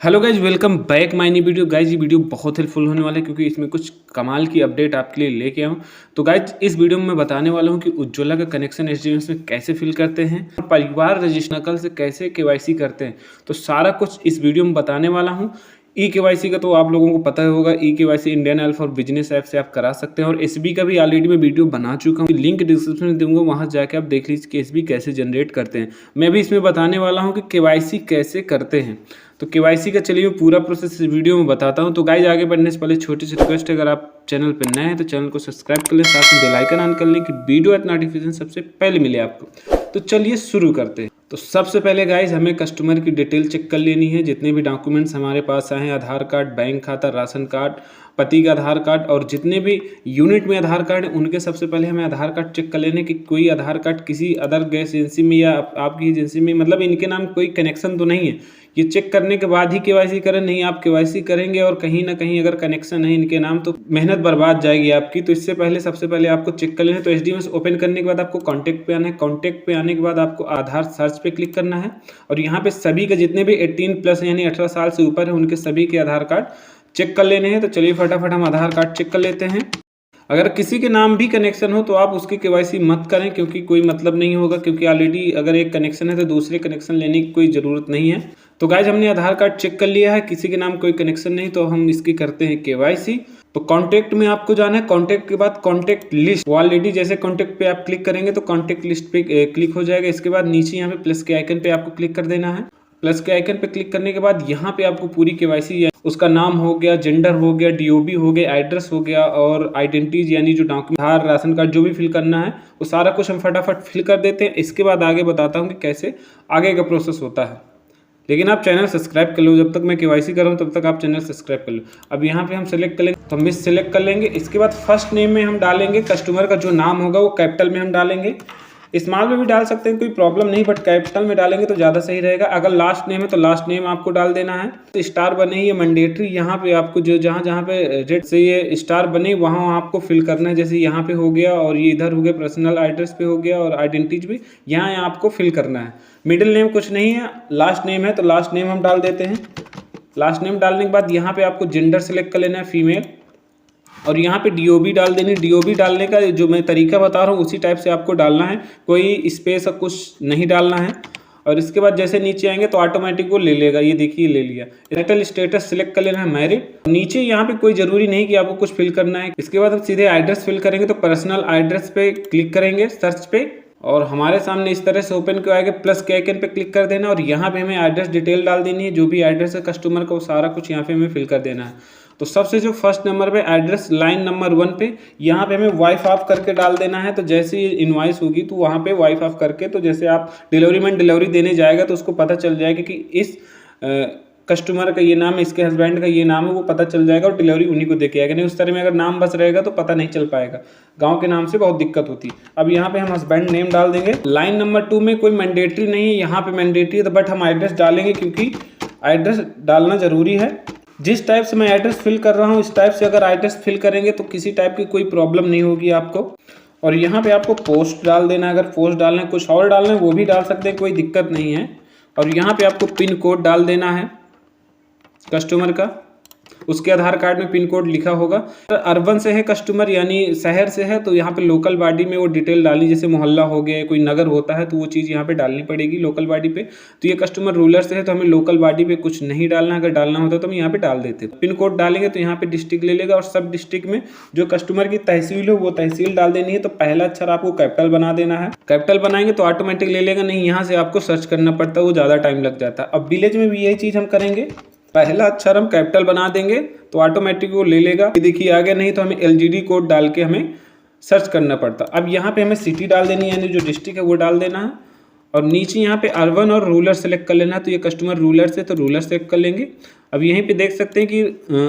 Hello guys, welcome back my new video. Guys ये video बहुत helpful होने वाला है क्योंकि इसमें कुछ कमाल की अपडेट आपके लिए लेके आऊँ। तो गाइज इस वीडियो में मैं बताने वाला हूँ कि उज्ज्वला का कनेक्शन एसडीएमएस में कैसे फिल करते हैं और परिवार रजिस्ट्रेशन नकल से कैसे केवाईसी करते हैं। तो सारा कुछ इस वीडियो में बताने वाला हूँ। ई केवाईसी का तो आप लोगों को पता ही होगा। ई केवाईसी इंडियन हेल्प और बिजनेस ऐप से आप करा सकते हैं और एसबी का भी ऑलरेडी मैं वीडियो बना चुका हूँ। लिंक डिस्क्रिप्शन में दूंगा, वहाँ जाके आप देख लीजिए कि एसबी कैसे जनरेट करते हैं। मैं भी इसमें बताने वाला हूँ कि केवाईसी कैसे करते हैं। तो केवाईसी का चलिए पूरा प्रोसेस इस वीडियो में बताता हूं। तो गाइज आगे बढ़ने से पहले छोटी सी रिक्वेस्ट है, अगर आप चैनल पर नए हैं तो चैनल को सब्सक्राइब कर लें, साथ में बेल आइकन ऑन कर लें कि वीडियो एट नोटिफिकेशन सबसे पहले मिले आपको। तो चलिए शुरू करते हैं। तो सबसे पहले गाइज हमें कस्टमर की डिटेल चेक कर लेनी है। जितने भी डॉक्यूमेंट्स हमारे पास आए हैं, आधार कार्ड, बैंक खाता, राशन कार्ड, पति का आधार कार्ड और जितने भी यूनिट में आधार कार्ड है उनके सबसे पहले हमें आधार कार्ड चेक कर लेने कि कोई आधार कार्ड किसी अदर गैस एजेंसी में या आपकी एजेंसी में, मतलब इनके नाम कोई कनेक्शन तो नहीं है। ये चेक करने के बाद ही केवाईसी करें, नहीं आप केवाईसी करेंगे और कहीं ना कहीं अगर कनेक्शन है इनके नाम तो मेहनत बर्बाद जाएगी आपकी। तो इससे पहले सबसे पहले आपको चेक कर लेना है। तो एसडीएमएस ओपन करने के बाद आपको कॉन्टैक्ट पे आना है। कॉन्टैक्ट पे आने के बाद आपको आधार सर्च पे क्लिक करना है और यहाँ पे सभी के जितने भी 18+ यानी 18 साल से ऊपर है उनके सभी के आधार कार्ड चेक कर लेने हैं। तो चलिए फटाफट हम आधार कार्ड चेक कर लेते हैं। अगर किसी के नाम भी कनेक्शन हो तो आप उसकी केवाईसी मत करें क्योंकि कोई मतलब नहीं होगा, क्योंकि ऑलरेडी अगर एक कनेक्शन है तो दूसरे कनेक्शन लेने की कोई ज़रूरत नहीं है। तो गाइज हमने आधार कार्ड चेक कर लिया है, किसी के नाम कोई कनेक्शन नहीं, तो हम इसकी करते हैं केवाईसी। तो कॉन्टैक्ट में आपको जाना है। कॉन्टैक्ट के बाद कॉन्टैक्ट लिस्ट, ऑलरेडी जैसे कॉन्टैक्ट पे आप क्लिक करेंगे तो कॉन्टैक्ट लिस्ट पे क्लिक हो जाएगा। इसके बाद नीचे यहाँ पे प्लस के आइकन पे आपको क्लिक कर देना है। प्लस के आइकन पे क्लिक करने के बाद यहाँ पे आपको पूरी केवाईसी, उसका नाम हो गया, जेंडर हो गया, डीओबी हो गया, एड्रेस हो गया और आइडेंटिटीज यानी जो डॉक्यूमेंट, आधार, राशन कार्ड, जो भी फिल करना है वो सारा कुछ हम फटाफट फिल कर देते हैं। इसके बाद आगे बताता हूँ कि कैसे आगे का प्रोसेस होता है। लेकिन आप चैनल सब्सक्राइब कर लो, जब तक मैं केवाईसी कर रहा हूँ तब तक आप चैनल सब्सक्राइब कर लो। अब यहाँ पे हम सेलेक्ट कर लेंगे, तो हम इस सेलेक्ट कर लेंगे। इसके बाद फर्स्ट नेम में हम डालेंगे कस्टमर का जो नाम होगा वो कैपिटल में हम डालेंगे। स्मॉल में भी डाल सकते हैं, कोई प्रॉब्लम नहीं, बट कैपिटल में डालेंगे तो ज़्यादा सही रहेगा। अगर लास्ट नेम है तो लास्ट नेम आपको डाल देना है। तो स्टार बने ही ये मैंडेटरी, यहाँ पे आपको जो जहाँ जहाँ पे रेड से ये स्टार बने वहाँ आपको फिल करना है। जैसे यहाँ पे हो गया और ये इधर हो गया, पर्सनल एड्रेस पे हो गया और आइडेंटिटीज भी यहाँ आपको फिल करना है। मिडिल नेम कुछ नहीं है, लास्ट नेम है तो लास्ट नेम हम डाल देते हैं। लास्ट नेम डालने के बाद यहाँ पे आपको जेंडर सेलेक्ट कर लेना है, फीमेल, और यहाँ पे डीओबी डाल देनी। डीओबी डालने का जो मैं तरीका बता रहा हूँ उसी टाइप से आपको डालना है, कोई स्पेस का कुछ नहीं डालना है। और इसके बाद जैसे नीचे आएंगे तो ऑटोमेटिक वो ले लेगा, ये देखिए ले लिया। मेरिटल स्टेटस सिलेक्ट कर लेना है, मैरिड। नीचे यहाँ पे कोई जरूरी नहीं कि आपको कुछ फिल करना है। इसके बाद हम सीधे एड्रेस फिल करेंगे, तो पर्सनल एड्रेस पे क्लिक करेंगे सर्च पे और हमारे सामने इस तरह से ओपन किया आएगा। प्लस के आइकन पे क्लिक कर देना और यहाँ पे हमें एड्रेस डिटेल डाल देनी है, जो भी एड्रेस है कस्टमर का वो सारा कुछ यहाँ पे हमें फिल कर देना है। तो सबसे जो फर्स्ट नंबर पे एड्रेस लाइन नंबर 1 पे यहाँ पे हमें वाइफ ऑफ करके डाल देना है। तो जैसे ये इनवॉइस होगी तो वहाँ पे वाइफ ऑफ करके, तो जैसे आप डिलीवरी मैन डिलीवरी देने जाएगा तो उसको पता चल जाएगा कि इस कस्टमर का ये नाम है, इसके हस्बैंड का ये नाम है, वो पता चल जाएगा और डिलीवरी उन्हीं को दे के आएगा। नहीं उस तरह में अगर नाम बस रहेगा तो पता नहीं चल पाएगा, गांव के नाम से बहुत दिक्कत होती है। अब यहाँ पे हम हस्बैंड नेम डाल देंगे। लाइन नंबर 2 में कोई मैंडेटरी नहीं है, यहाँ पे मैंडेटरी है बट हम एड्रेस डालेंगे क्योंकि एड्रेस डालना जरूरी है। जिस टाइप से मैं एड्रेस फिल कर रहा हूँ इस टाइप से अगर एड्रेस फिल करेंगे तो किसी टाइप की कोई प्रॉब्लम नहीं होगी आपको। और यहाँ पे आपको पोस्ट डाल देना है, अगर पोस्ट डालना है, कुछ और डालना है वो भी डाल सकते हैं, कोई दिक्कत नहीं है। और यहाँ पे आपको पिन कोड डाल देना है कस्टमर का, उसके आधार कार्ड में पिन कोड लिखा होगा। अर्बन से है कस्टमर यानी शहर से है तो यहाँ पे लोकल बॉडी में वो डिटेल डालनी, जैसे मोहल्ला हो गया, कोई नगर होता है तो वो चीज़ यहाँ पे डालनी पड़ेगी लोकल बॉडी पे। तो ये कस्टमर रूरल से है तो हमें लोकल बॉडी पे कुछ नहीं डालना, अगर डालना होता तो हम यहाँ पे डाल देते। पिन कोड डालेंगे तो यहाँ पे डिस्ट्रिक्ट ले लेगा और सब डिस्ट्रिक्ट में जो कस्टमर की तहसील हो वो तहसील डाल देनी है। तो पहला अक्षर आपको कैपिटल बना देना है, कैपिटल बनाएंगे तो ऑटोमेटिक ले लेगा, नहीं यहाँ से आपको सर्च करना पड़ता है, वो ज़्यादा टाइम लग जाता है। अब विलेज में भी यही चीज़ हम करेंगे, पहला अक्षर हम कैपिटल बना देंगे तो ऑटोमेटिक वो ले लेगा। ये देखिए आगे, नहीं तो हमें एलजीडी कोड डाल के हमें सर्च करना पड़ता। अब यहाँ पे हमें सिटी डाल देनी है यानी जो डिस्ट्रिक्ट है वो डाल देना है और नीचे यहाँ पे अर्बन और रूरल सेलेक्ट कर लेना है। तो ये कस्टमर रूरल से तो रूरल सेलेक्ट कर लेंगे। अब यहीं पे देख सकते हैं कि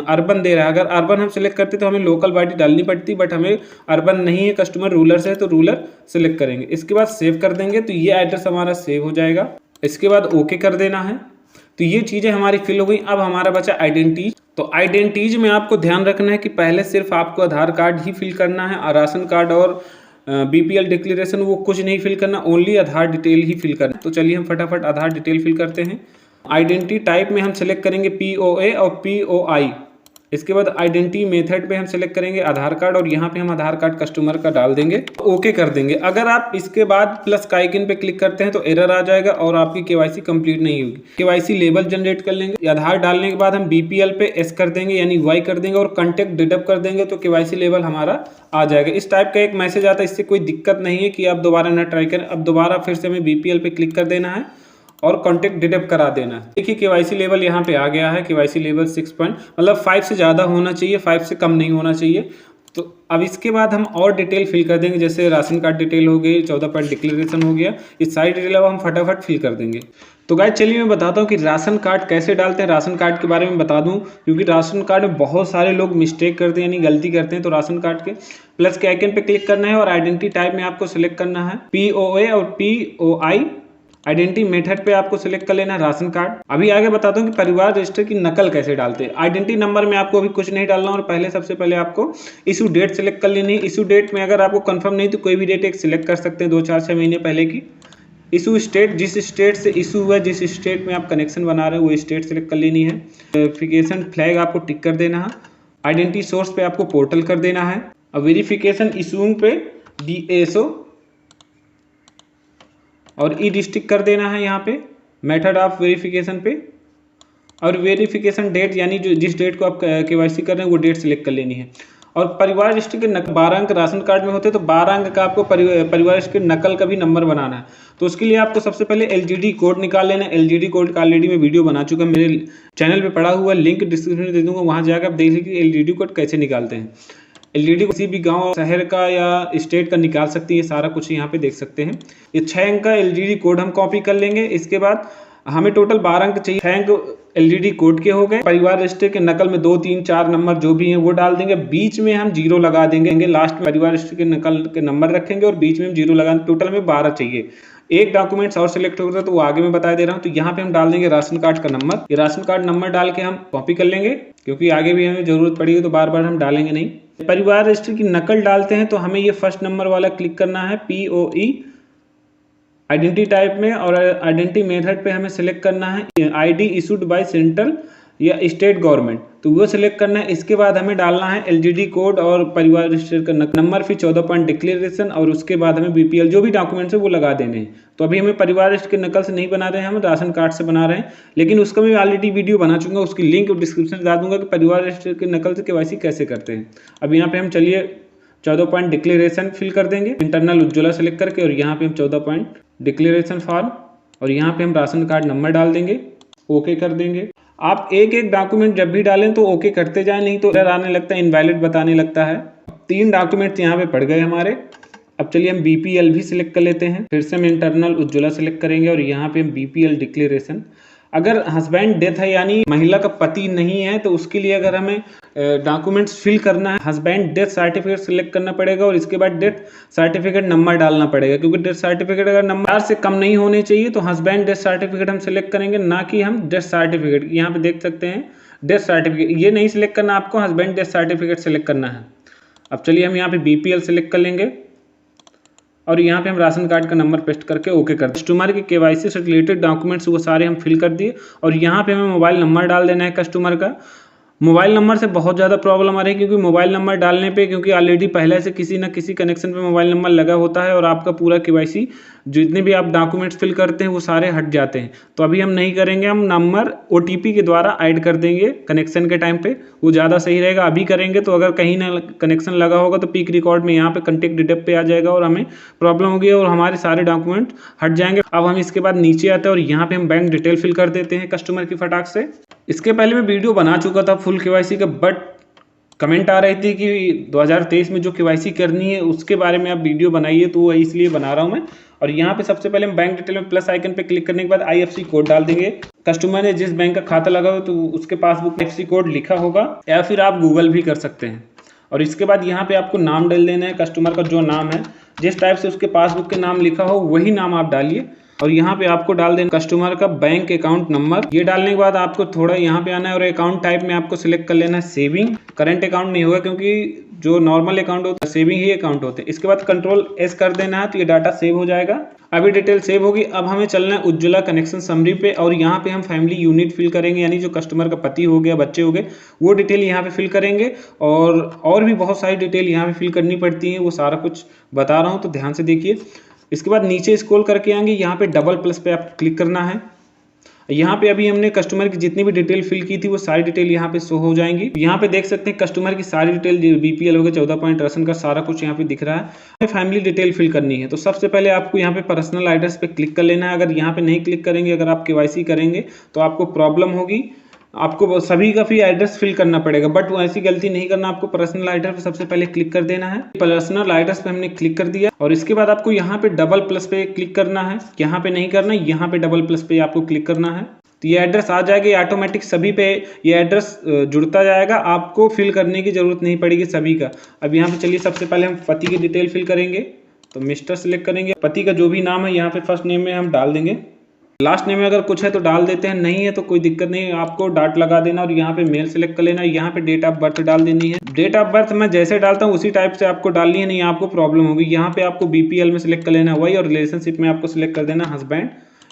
अर्बन दे रहा है, अगर अर्बन हम सेलेक्ट करते तो हमें लोकल बॉडी डालनी पड़ती, बट हमें अर्बन नहीं है, कस्टमर रूरल से है तो रूरल सेलेक्ट करेंगे। इसके बाद सेव कर देंगे तो ये एड्रेस हमारा सेव हो जाएगा। इसके बाद ओके कर देना है। तो ये चीज़ें हमारी फिल हो गई। अब हमारा बचा आइडेंटिटीज। तो आइडेंटिटीज में आपको ध्यान रखना है कि पहले सिर्फ आपको आधार कार्ड ही फिल करना है, राशन कार्ड और बीपीएल डिक्लेरेशन वो कुछ नहीं फिल करना, ओनली आधार डिटेल ही फिल करना। तो चलिए हम फटाफट आधार डिटेल फिल करते हैं। आइडेंटिटी टाइप में हम सेलेक्ट करेंगे POA और POI। इसके बाद आइडेंटिटी मेथड पे हम सेलेक्ट करेंगे आधार कार्ड और यहाँ पे हम आधार कार्ड कस्टमर का डाल देंगे, ओके कर देंगे। अगर आप इसके बाद प्लस का आइकन पे क्लिक करते हैं तो एरर आ जाएगा और आपकी KYC कंप्लीट नहीं होगी। KYC लेबल जनरेट कर लेंगे। आधार डालने के बाद हम BPL पे S कर देंगे यानी Y कर देंगे और कॉन्टैक्ट डिडक्ट कर देंगे तो KYC लेबल हमारा आ जाएगा। इस टाइप का एक मैसेज आता है, इससे कोई दिक्कत नहीं है कि आप दोबारा ना ट्राई करें। अब दोबारा फिर से हमें BPL पे क्लिक कर देना है और कॉन्टैक्ट डिडक्ट करा देना है। देखिए KYC लेवल यहाँ पे आ गया है। KYC लेवल 6 मतलब 5 से ज़्यादा होना चाहिए, 5 से कम नहीं होना चाहिए। तो अब इसके बाद हम और डिटेल फिल कर देंगे, जैसे राशन कार्ड डिटेल हो गई, 14 पॉइंट डिक्लेरेशन हो गया, ये सारी डिटेल अब हम फटाफट फिल कर देंगे। तो गाइस चलिए मैं बताता हूँ कि राशन कार्ड कैसे डालते हैं। राशन कार्ड के बारे में बता दूँ क्योंकि राशन कार्ड में बहुत सारे लोग मिस्टेक करते हैं यानी गलती करते हैं। तो राशन कार्ड के प्लस के आइकन पे क्लिक करना है और आइडेंटिटी टाइप में आपको सिलेक्ट करना है POA और POI। आइडेंटिटी मेथड पे आपको सिलेक्ट कर लेना है राशन कार्ड। अभी आगे बताता हूँ कि परिवार रजिस्टर की नकल कैसे डालते हैं। आइडेंटिटी नंबर में आपको अभी कुछ नहीं डालना और सबसे पहले आपको इशू डेट सिलेक्ट कर लेनी है। इशू डेट में अगर आपको कंफर्म नहीं तो कोई भी डेट एक सिलेक्ट कर सकते हैं 2, 4, 6 महीने पहले की। इशू स्टेट, जिस स्टेट से इशू हुआ, जिस स्टेट में आप कनेक्शन बना रहे हो वो स्टेट सेलेक्ट कर लेनी है। वेरिफिकेशन फ्लैग आपको टिक कर देना है। आइडेंटिटी सोर्स पे आपको पोर्टल कर देना है। अब वेरिफिकेशन इशूइंग पे DSO और ई डिस्ट्रिक्ट कर देना है यहाँ पे मेथड ऑफ वेरिफिकेशन पे। और वेरिफिकेशन डेट यानी जो जिस डेट को आप KYC कर रहे हैं वो डेट सेलेक्ट कर लेनी है। और परिवार रजिस्टर के 12 अंक राशन कार्ड में होते हैं तो 12 अंक का आपको परिवार रजिस्टर के नकल का भी नंबर बनाना है। तो उसके लिए आपको सबसे पहले LGD कोड निकाल लेना है। LGD कोड का ऑलरेडी मैं वीडियो बना चुका, मेरे चैनल पे पड़ा हुआ, लिंक डिस्क्रिप्शन में दे दूंगा, वहाँ जाकर आप देख लीजिए LGD कोड कैसे निकालते हैं। LGD किसी भी गांव शहर का या स्टेट का निकाल सकती है, सारा कुछ यहाँ पे देख सकते हैं। ये 6 अंक का LGD कोड हम कॉपी कर लेंगे। इसके बाद हमें टोटल 12 अंक चाहिए। 6 अंक LGD कोड के हो गए। परिवार रजिस्टर के नकल में 2, 3, 4 नंबर जो भी हैं वो डाल देंगे। बीच में हम 0 लगा देंगे। लास्ट में परिवार रजिस्टर के नकल के नंबर रखेंगे और बीच में हम 0 लगा। टोटल में 12 चाहिए। एक डॉक्यूमेंट्स और सिलेक्ट होगा तो वो आगे मैं बता दे रहा हूँ। तो यहाँ पे हम डाल देंगे राशन कार्ड का नंबर। ये राशन कार्ड नंबर डाल के हम कॉपी कर लेंगे क्योंकि आगे भी हमें जरूरत पड़ेगी तो बार बार हम डालेंगे नहीं। परिवार रजिस्टर की नकल डालते हैं तो हमें ये फर्स्ट नंबर वाला क्लिक करना है POE आइडेंटिटी टाइप में। और आइडेंटिटी मेथड पे हमें सिलेक्ट करना है ID इशूड बाय सेंट्रल या स्टेट गवर्नमेंट, तो वो सिलेक्ट करना है। इसके बाद हमें डालना है LGD कोड और परिवार रजिस्टर का नंबर, फिर 14 पॉइंट डिक्लेरेशन और उसके बाद हमें BPL जो भी डॉक्यूमेंट्स है वो लगा देने हैं। तो अभी हमें परिवार रजिस्टर के नकल से नहीं बना रहे हैं, हम राशन कार्ड से बना रहे हैं, लेकिन उसका मैं ऑलरेडी वीडियो बना चुका, उसकी लिंक डिस्क्रिप्शन में डाल दूंगा कि परिवार रजिस्टर के नकल से KYC कैसे करते हैं। अब यहाँ पे हम चलिए 14 पॉइंट डिक्लेरेशन फिल कर देंगे इंटरनल उज्ज्वला सेलेक्ट करके और यहाँ पे हम 14 पॉइंट डिक्लेरेशन फॉर्म और यहाँ पे हम राशन कार्ड नंबर डाल देंगे, ओके कर देंगे। आप एक एक डॉक्यूमेंट जब भी डालें तो ओके करते जाएं, नहीं तो एरर आने लगता है, इनवैलिड बताने लगता है। 3 डॉक्यूमेंट्स यहाँ पे पड़ गए हमारे। अब चलिए हम BPL भी सिलेक्ट कर लेते हैं। फिर से हम इंटरनल उज्ज्वला सेलेक्ट करेंगे और यहाँ पे हम BPL डिक्लेरेशन। अगर हस्बैंड डेथ है यानी महिला का पति नहीं है तो उसके लिए अगर हमें डॉक्यूमेंट्स फिल करना है, हस्बैंड डेथ सर्टिफिकेट सिलेक्ट करना पड़ेगा और इसके बाद डेथ सर्टिफिकेट नंबर डालना पड़ेगा, क्योंकि डेथ सर्टिफिकेट अगर नंबर 4 से कम नहीं होने चाहिए तो हस्बैंड डेथ सर्टिफिकेट हम सिलेक्ट करेंगे, ना कि हम डेथ सर्टिफिकेट। यहाँ पे देख सकते हैं डेथ सर्टिफिकेट, ये नहीं सिलेक्ट करना आपको, हस्बैंड डेथ सर्टिफिकेट सिलेक्ट करना है। अब चलिए हम यहाँ पे BPL सिलेक्ट कर लेंगे और यहाँ पे हम राशन कार्ड का नंबर पेस्ट करके ओके कर दें। कस्टमर के KYC से रिलेटेड डॉक्यूमेंट्स वो सारे हम फिल कर दिए और यहाँ पे हमें मोबाइल नंबर डाल देना है कस्टमर का। मोबाइल नंबर से बहुत ज़्यादा प्रॉब्लम आ रही है, क्योंकि मोबाइल नंबर डालने पे क्योंकि ऑलरेडी पहले से किसी न किसी कनेक्शन पे मोबाइल नंबर लगा होता है और आपका पूरा KYC जितने भी आप डॉक्यूमेंट्स फिल करते हैं वो सारे हट जाते हैं। तो अभी हम नहीं करेंगे, हम नंबर OTP के द्वारा ऐड कर देंगे कनेक्शन के टाइम पे, वो ज़्यादा सही रहेगा। अभी करेंगे तो अगर कहीं ना कनेक्शन लगा होगा तो पीक रिकॉर्ड में यहाँ पे कॉन्टैक्ट डिटेक्ट पे आ जाएगा और हमें प्रॉब्लम होगी और हमारे सारे डॉक्यूमेंट हट जाएंगे। अब हम इसके बाद नीचे आते हैं और यहाँ पे हम बैंक डिटेल फिल कर देते हैं कस्टमर की फटाक से। इसके पहले मैं वीडियो बना चुका था फुल KYC का, बट कमेंट आ रही थी कि 2023 में जो KYC करनी है उसके बारे में आप वीडियो बनाइए, तो वो इसलिए बना रहा हूँ मैं। और यहाँ पे सबसे पहले हम बैंक डिटेल में प्लस आइकन पे क्लिक करने के बाद IFSC कोड डाल देंगे। कस्टमर ने जिस बैंक का खाता लगा हो तो उसके पासबुक IFSC कोड लिखा होगा, या फिर आप गूगल भी कर सकते हैं। और इसके बाद यहाँ पे आपको नाम डाल देना है, कस्टमर का जो नाम है जिस टाइप से उसके पासबुक के नाम लिखा हो वही नाम आप डालिए। और यहाँ पे आपको डाल देना कस्टमर का बैंक अकाउंट नंबर। ये डालने के बाद आपको थोड़ा यहाँ पे आना है और अकाउंट टाइप में आपको सिलेक्ट कर लेना है सेविंग। करंट अकाउंट नहीं होगा क्योंकि जो नॉर्मल अकाउंट होता है सेविंग ही अकाउंट होते हैं। इसके बाद कंट्रोल एस कर देना है तो ये डाटा सेव हो जाएगा। अभी डिटेल सेव होगी। अब हमें चलना है उज्ज्वला कनेक्शन समरी पे और यहाँ पे हम फैमिली यूनिट फिल करेंगे, यानी जो कस्टमर का पति हो गया, बच्चे हो गए, वो डिटेल यहाँ पे फिल करेंगे। और भी बहुत सारी डिटेल यहाँ पे फिल करनी पड़ती है, वो सारा कुछ बता रहा हूँ तो ध्यान से देखिए। इसके बाद नीचे स्क्रॉल करके आएंगे, यहाँ पे डबल प्लस पे आप क्लिक करना है। यहाँ पे अभी हमने कस्टमर की जितनी भी डिटेल फिल की थी वो सारी डिटेल यहाँ पे शो हो जाएंगी। यहाँ पे देख सकते हैं कस्टमर की सारी डिटेल, बीपीएल हो गया, 14 पॉइंट, राशन का सारा कुछ यहाँ पे दिख रहा है। फैमिली डिटेल फिल करनी है तो सबसे पहले आपको यहाँ पे पर्सनल एड्रेस पे क्लिक कर लेना है। अगर यहाँ पे नहीं क्लिक करेंगे, अगर आप केवाईसी करेंगे तो आपको प्रॉब्लम होगी, आपको सभी का फिर एड्रेस फिल करना पड़ेगा। बट वो ऐसी गलती नहीं करना, आपको पर्सनल एड्रेस पे सबसे पहले क्लिक कर देना है। पर्सनल एड्रेस पे हमने क्लिक कर दिया और इसके बाद आपको यहाँ पे डबल प्लस पे क्लिक करना है। यहाँ पे नहीं करना, यहाँ पे डबल प्लस पे आपको क्लिक करना है तो ये एड्रेस आ जाएगा। ये ऑटोमेटिक सभी पे ये एड्रेस जुड़ता जाएगा, आपको फिल करने की जरूरत नहीं पड़ेगी सभी का। अब यहाँ पे चलिए सबसे पहले हम पति की डिटेल फिल करेंगे तो मिस्टर सेलेक्ट करेंगे। पति का जो भी नाम है यहाँ पे फर्स्ट नेम में हम डाल देंगे, लास्ट नेम में अगर कुछ है तो डाल देते हैं, नहीं है तो कोई दिक्कत नहीं, आपको डॉट लगा देना और यहाँ पे मेल सेलेक्ट कर लेना। यहाँ पे डेट ऑफ बर्थ डाल देनी है। डेट ऑफ बर्थ मैं जैसे डालता हूँ उसी टाइप से आपको डालनी है, नहीं आपको प्रॉब्लम होगी। यहाँ पे आपको बीपीएल में सिलेक्ट कर लेना है वही, और रिलेशनशिप में आपको सिलेक्ट कर देना हस्बैंड।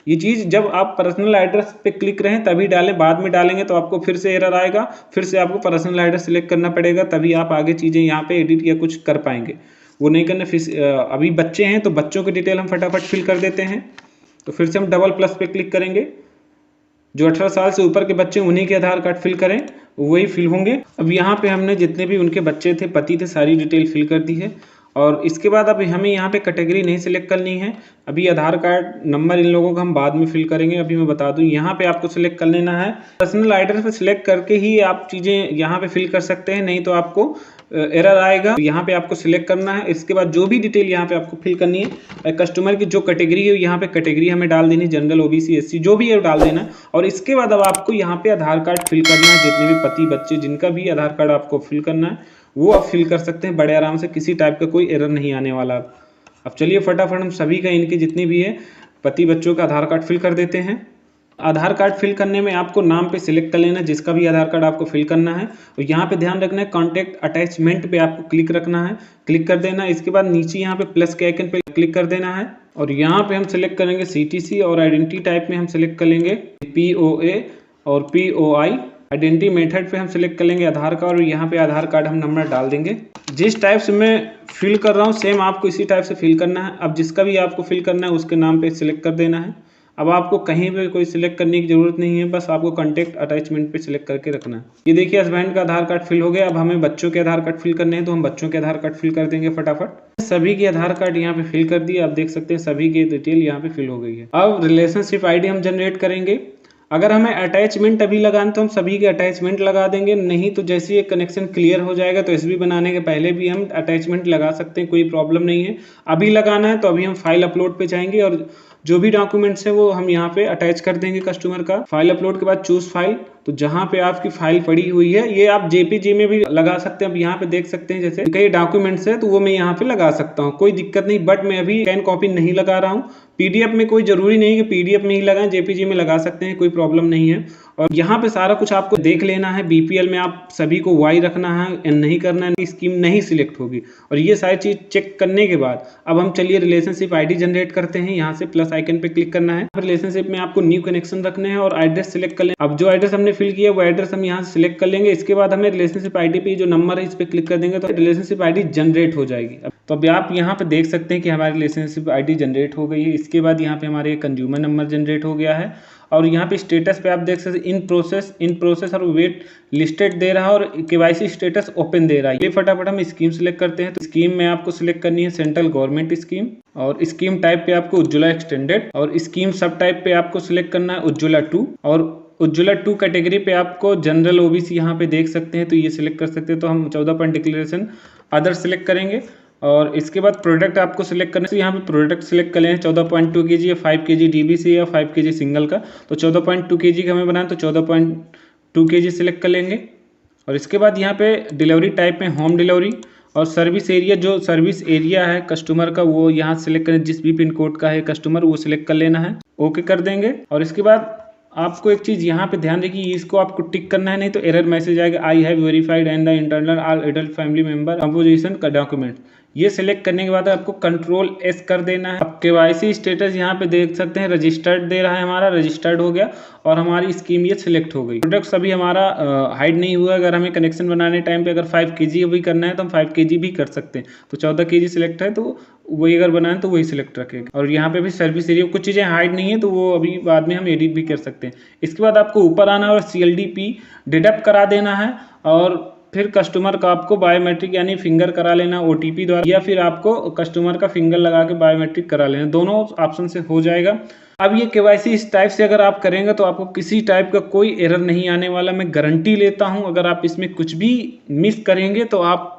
ये चीज़ जब आप पर्सनल एड्रेस पे क्लिक रहें तभी डालें, बाद में डालेंगे तो आपको फिर से एरर आएगा, फिर से आपको पर्सनल एड्रेस सिलेक्ट करना पड़ेगा, तभी आप आगे चीज़ें यहाँ पे एडिट या कुछ कर पाएंगे। वो नहीं करना। फिर अभी बच्चे हैं तो बच्चों की डिटेल हम फटाफट फिल कर देते हैं। तो फिर से हम डबल प्लस पे क्लिक करेंगे। जो 18 साल से ऊपर के बच्चे उन्हीं के आधार कार्ड फिल करें, वही फिल होंगे। अब यहाँ पे हमने जितने भी उनके बच्चे थे, पति थे, सारी डिटेल फिल कर दी है। और इसके बाद अभी हमें यहाँ पे कैटेगरी नहीं सिलेक्ट करनी है, अभी आधार कार्ड नंबर इन लोगों का हम बाद में फिल करेंगे। अभी मैं बता दूं यहाँ पे आपको सिलेक्ट कर लेना है। पर्सनल एड्रेस पे सिलेक्ट करके ही आप चीज़ें यहाँ पे फिल कर सकते हैं, नहीं तो आपको एरर आएगा। यहाँ पे आपको सिलेक्ट करना है। इसके बाद जो भी डिटेल यहाँ पे आपको फिल करनी है, कस्टमर की जो कैटेगरी है यहाँ पे कैटेगरी हमें डाल देनी, जनरल, ओबीसी, एससी, जो भी है डाल देना। और इसके बाद अब आपको यहाँ पे आधार कार्ड फिल करना है। जितने भी पति बच्चे जिनका भी आधार कार्ड आपको फिल करना है वो आप फिल कर सकते हैं बड़े आराम से, किसी टाइप का कोई एरर नहीं आने वाला। अब चलिए फटाफट हम सभी का, इनके जितने भी है पति बच्चों का आधार कार्ड फिल कर देते हैं। आधार कार्ड फिल करने में आपको नाम पे सिलेक्ट कर लेना जिसका भी आधार कार्ड आपको फिल करना है। और यहाँ पे ध्यान रखना है कॉन्टैक्ट अटैचमेंट पे आपको क्लिक रखना है, क्लिक कर देना। इसके बाद नीचे यहाँ पे प्लस के आइकन पे क्लिक कर देना है और यहाँ पे हम सिलेक्ट करेंगे सीटीसी और आइडेंटिटी टाइप में हम सिलेक्ट कर लेंगे POA और POI। आइडेंटिटी मेथड पे हम सिलेक्ट कर लेंगे आधार कार्ड और यहाँ पे आधार कार्ड हम नंबर डाल देंगे। जिस टाइप से मैं फिल कर रहा हूँ सेम आपको इसी टाइप से फिल करना है। अब जिसका भी आपको फिल करना है उसके नाम पे सिलेक्ट कर देना है। अब आपको कहीं पे कोई सिलेक्ट करने की जरूरत नहीं है, बस आपको कॉन्टैक्ट अटैचमेंट पे सिलेक्ट करके रखना है। ये देखिए हस्बैंड का आधार कार्ड फिल हो गया। अब हमें बच्चों के आधार कार्ड फिल करने हैं तो हम बच्चों के आधार कार्ड फिल कर देंगे फटाफट। सभी के आधार कार्ड यहाँ पे फिल कर दिए। आप देख सकते हैं सभी की डिटेल यहाँ पे फिल हो गई है। अब रिलेशनशिप आईडी हम जनरेट करेंगे। अगर हमें अटैचमेंट अभी लगाना तो हम सभी के अटैचमेंट लगा देंगे, नहीं तो जैसे ये कनेक्शन क्लियर हो जाएगा तो एसबी बनाने के पहले भी हम अटैचमेंट लगा सकते हैं, कोई प्रॉब्लम नहीं है। अभी लगाना है तो अभी हम फाइल अपलोड पे जाएंगे और जो भी डॉक्यूमेंट्स है वो हम यहाँ पे अटैच कर देंगे कस्टमर का। फाइल अपलोड के बाद चूज फाइल, तो जहाँ पे आपकी फाइल पड़ी हुई है ये आप जेपीजी में भी लगा सकते हैं। अब यहाँ पे देख सकते हैं जैसे कई डॉक्यूमेंट्स है तो वो मैं यहाँ पे लगा सकता हूँ, कोई दिक्कत नहीं। बट मैं अभी स्कैन कॉपी नहीं लगा रहा हूँ। पीडीएफ में कोई जरूरी नहीं कि पीडीएफ में ही लगाएं, जेपीजी में लगा सकते हैं, कोई प्रॉब्लम नहीं है। और यहाँ पे सारा कुछ आपको देख लेना है। बीपीएल में आप सभी को वाई रखना है, एन नहीं करना है, स्कीम नहीं सिलेक्ट होगी। और ये सारी चीज चेक करने के बाद अब हम चलिए रिलेशनशिप आईडी जनरेट करते हैं। यहाँ से प्लस आइकन पे क्लिक करना है। रिलेशनशिप में आपको न्यू कनेक्शन रखने हैं और एड्रेस सिलेक्ट कर लें। अब जो एड्रेस हमने फिल किया वो एड्रेस हम यहाँ से सिलेक्ट कर लेंगे। इसके बाद हमें रिलेशनशिप आईडी पे जो नंबर है इस पे क्लिक कर देंगे तो रिलेशनशिप आईडी जनरेट हो जाएगी। तो अभी आप यहाँ पे देख सकते हैं कि हमारी रिलेशनशिप आईडी जनरेट हो गई है। इसके बाद यहाँ पे हमारे कंज्यूमर नंबर जनरेट हो गया है और यहाँ पे स्टेटस पे आप देख सकते हैं इन प्रोसेस और वेट लिस्टेड दे रहा है और केवाईसी स्टेटस ओपन दे रहा है। ये फटाफट हम स्कीम सिलेक्ट करते हैं। तो स्कीम में आपको सिलेक्ट करनी है सेंट्रल गवर्नमेंट स्कीम और स्कीम टाइप पे आपको उज्ज्वला एक्सटेंडेड और स्कीम सब टाइप पे आपको सिलेक्ट करना है उज्ज्वला 2 और उज्ज्वला 2 कैटेगरी पे आपको जनरल ओबीसी यहाँ पे देख सकते हैं तो ये सिलेक्ट कर सकते हैं। तो हम 14 पॉइंट डिक्लेरेशन अदर सिलेक्ट करेंगे और इसके बाद प्रोडक्ट आपको सिलेक्ट करने से यहाँ पे प्रोडक्ट सिलेक्ट कर लें 14.2 kg या 5 kg डीबीसी या 5 kg सिंगल का। तो 14.2 kg का हमें बनाए तो 14.2 kg सिलेक्ट कर लेंगे और इसके बाद यहाँ पे डिलीवरी टाइप में होम डिलीवरी और सर्विस एरिया, जो सर्विस एरिया है कस्टमर का वो यहाँ सेलेक्ट करें, जिस भी पिन कोड का है कस्टमर वो सिलेक्ट कर लेना है, ओके कर देंगे। और इसके बाद आपको एक चीज़ यहाँ पे ध्यान रखिए, इसको आपको टिक करना है, नहीं तो एरर मैसेज आएगा, I have verified and the internal all adult family member composition का डॉक्यूमेंट। ये सिलेक्ट करने के बाद आपको कंट्रोल एस कर देना है। अब केवाईसी स्टेटस यहाँ पे देख सकते हैं, रजिस्टर्ड दे रहा है, हमारा रजिस्टर्ड हो गया और हमारी स्कीम ये सिलेक्ट हो गई। प्रोडक्ट्स अभी हमारा हाइड नहीं हुआ। अगर हमें कनेक्शन बनाने टाइम पे अगर 5 kg भी करना है तो हम 5 kg भी कर सकते हैं। तो 14 kg सिलेक्ट है तो वही अगर बनाए तो वही सिलेक्ट रखेगा। और यहाँ पे भी सर्विस एरिया कुछ चीज़ें हाइड नहीं है तो वो अभी बाद में हम एडिट भी कर सकते हैं। इसके बाद आपको ऊपर आना और CLDP डिडक्ट करा देना है और फिर कस्टमर का आपको बायोमेट्रिक यानी फिंगर करा लेना OTP द्वारा, या फिर आपको कस्टमर का फिंगर लगा के बायोमेट्रिक करा लेना, दोनों ऑप्शन से हो जाएगा। अब ये KYC इस टाइप से अगर आप करेंगे तो आपको किसी टाइप का कोई एरर नहीं आने वाला, मैं गारंटी लेता हूँ। अगर आप इसमें कुछ भी मिस करेंगे तो आप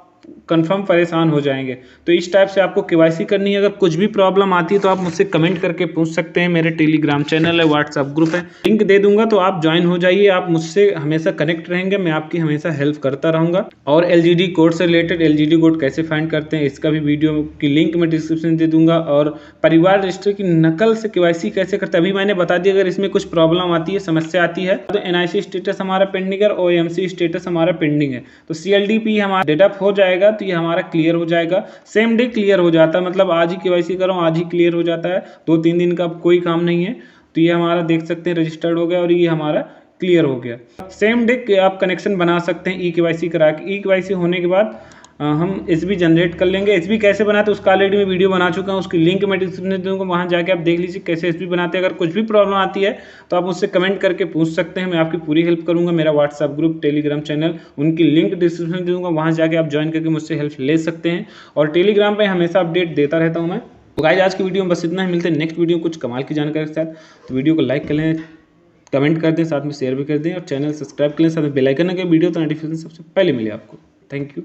कंफर्म परेशान हो जाएंगे। तो इस टाइप से आपको KYC करनी है। अगर कुछ भी प्रॉब्लम आती है तो आप मुझसे कमेंट करके पूछ सकते हैं। मेरे टेलीग्राम चैनल है, व्हाट्सएप ग्रुप है, लिंक दे दूंगा तो आप ज्वाइन हो जाइए। आप मुझसे हमेशा कनेक्ट रहेंगे, मैं आपकी हमेशा हेल्प करता रहूँगा। और LGD कोड से रिलेटेड LGD कोड कैसे फाइंड करते हैं इसका भी वीडियो की लिंक मैं डिस्क्रिप्शन दे दूंगा। और परिवार रजिस्टर की नकल से KYC कैसे करते हैं अभी मैंने बता दिया। अगर इसमें कुछ प्रॉब्लम आती है, समस्या आती है तो NIC स्टेटस हमारा पेंडिंग है, OMC स्टेटस हमारा पेंडिंग है, तो CLDP हमारा डेडअप हो जाएगा तो ये हमारा क्लियर हो जाएगा। सेम डे क्लियर हो जाता है, मतलब आज ही KYC करो आज ही क्लियर हो जाता है, 2-3 दिन का कोई काम नहीं है। तो ये हमारा देख सकते हैं रजिस्टर्ड हो गया और ये हमारा क्लियर हो गया। सेम डे आप कनेक्शन बना सकते हैं eKYC करा के। eKYC होने के बाद हम SB जनरेट कर लेंगे। SB कैसे बनाते हैं उसका ऑलरेडी मैं वीडियो बना चुका हूँ, उसकी लिंक मैं डिस्क्रिप्शन में दूंगा, वहाँ जाके आप देख लीजिए कैसे SB बनाते हैं। अगर कुछ भी प्रॉब्लम आती है तो आप मुझसे कमेंट करके पूछ सकते हैं, मैं आपकी पूरी हेल्प करूँगा। मेरा व्हाट्सएप ग्रुप, टेलीग्राम चैनल, उनकी लिंक डिस्क्रिप्शन में दूंगा, वहाँ जाके आप ज्वाइन करके मुझसे हेल्प ले सकते हैं। और टेलीग्राम पर हमेशा अपडेट देता रहता हूँ मैं। तो गाइस आज की वीडियो में बस इतना ही, मिलते हैं नेक्स्ट वीडियो कुछ कमाल की जानकारी के साथ। तो वीडियो को लाइक कर लें, कमेंट कर दें, साथ में शेयर भी कर दें और चैनल सब्सक्राइब कर लें, साथ में बेल आइकन के वीडियो तो नोटिफिकेशन सबसे पहले मिले आपको। Thank you.